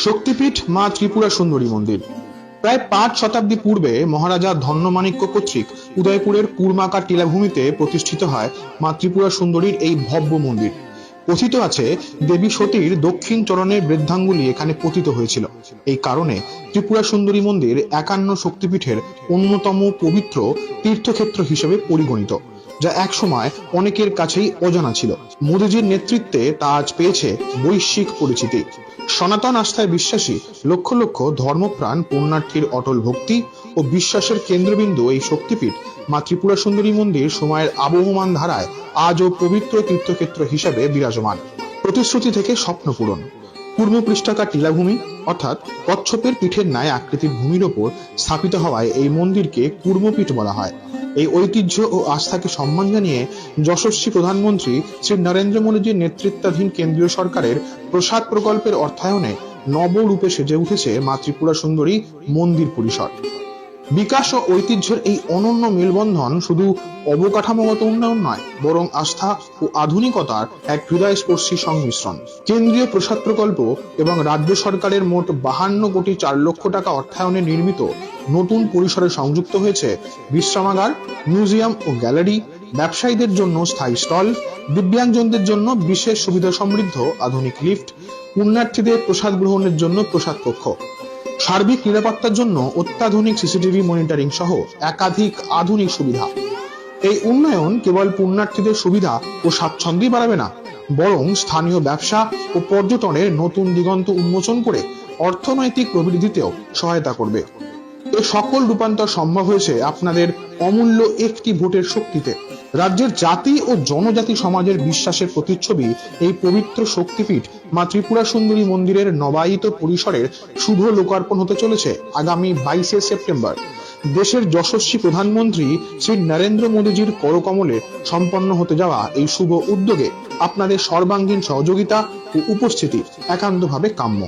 শক্তিপীঠ মা ত্রিপুরা সুন্দরী মন্দির প্রায় 5 শতাব্দী পূর্বে মহারাজা ধন্যমাণিক্য কর্তৃক উদয়পুরের কুরমাকা টিলাভূমিতে প্রতিষ্ঠিত হয় মা ত্রিপুরা সুন্দরীর এই ভব্য মন্দির। কথিত আছে দেবী সতীর দক্ষিণ চরণের বৃদ্ধাঙ্গুলি এখানে পতিত হয়েছিল। এই কারণে ত্রিপুরা সুন্দরী মন্দির 51 শক্তিপীঠের অন্যতম পবিত্র তীর্থক্ষেত্র হিসেবে পরিগণিত, যা একসময় অনেকের কাছেই অজানা ছিল। মোদীজির নেতৃত্বে তা আজ পেয়েছে বৈশ্বিক পরিচিতি। সনাতন আস্থায় বিশ্বাসী লক্ষ লক্ষ ধর্মপ্রাণ পুণ্যার্থীর অটল ভক্তি ও বিশ্বাসের কেন্দ্রবিন্দু এই শক্তিপীঠ মা ত্রিপুরা সুন্দরী মন্দির সময়ের আবহমান ধারায় আজও পবিত্র তীর্থক্ষেত্র হিসাবে বিরাজমান। প্রতিশ্রুতি থেকে স্বপ্ন পূরণ। পূর্বপৃষ্ঠাকার টিলাভূমি অর্থাৎ কচ্ছপের পিঠের ন্যায় আকৃতির ভূমির ওপর স্থাপিত হওয়ায় এই মন্দিরকে কুর্মপীঠ বলা হয়। এই ঐতিহ্য ও আস্থাকে সম্মান জানিয়ে যশস্বী প্রধানমন্ত্রী শ্রী নরেন্দ্র মোদীজির নেতৃত্বাধীন কেন্দ্রীয় সরকারের প্রসাদ প্রকল্পের অর্থায়নে নবরূপে সেজে উঠেছে মা ত্রিপুরা সুন্দরী মন্দির পরিসর। বিকাশ ও ঐতিহ্যের এই অনন্য মেলবন্ধন শুধু অবকাঠামোগত উন্নয়ন নয়, বরং আস্থা ও আধুনিকতার এক হৃদয়স্পর্শী সংমিশ্রণ। কেন্দ্রীয় প্রসাদ প্রকল্প এবং রাজ্য সরকারের মোট 52 কোটি 4 লক্ষ টাকা অর্থায়নে নির্মিত নতুন পরিসরে সংযুক্ত হয়েছে বিশ্রামাগার, মিউজিয়াম ও গ্যালারি, ব্যবসায়ীদের জন্য স্থায়ী স্টল, দিব্যাঙ্গজনদের জন্য বিশেষ সুবিধা সমৃদ্ধ আধুনিক লিফট, পুণ্যার্থীদের প্রসাদ গ্রহণের জন্য প্রসাদ কক্ষ, সার্বিক নিরাপত্তার জন্য অত্যাধুনিক সিসিটিভি মনিটরিং সহ একাধিক আধুনিক সুবিধা। এই উন্নয়ন কেবল পুণ্যার্থীদের সুবিধা ও স্বাচ্ছন্দ্যই বাড়াবে না, বরং স্থানীয় ব্যবসা ও পর্যটনের নতুন দিগন্ত উন্মোচন করে অর্থনৈতিক প্রবৃদ্ধিতেও সহায়তা করবে। এ সকল রূপান্তর সম্ভব হয়েছে আপনাদের অমূল্য একটি ভোটের শক্তিতে। রাজ্যের জাতি ও জনজাতি সমাজের বিশ্বাসের প্রতিচ্ছবি এই পবিত্র শক্তিপীঠ মা ত্রিপুরা সুন্দরী মন্দিরের নবায়িত পরিসরের শুভ লোকার্পণ হতে চলেছে আগামী 22শে সেপ্টেম্বর। দেশের যশস্বী প্রধানমন্ত্রী শ্রী নরেন্দ্র মোদীজির করকমলে সম্পন্ন হতে যাওয়া এই শুভ উদ্যোগে আপনাদের সর্বাঙ্গীন সহযোগিতা ও উপস্থিতি একান্তভাবে কাম্য।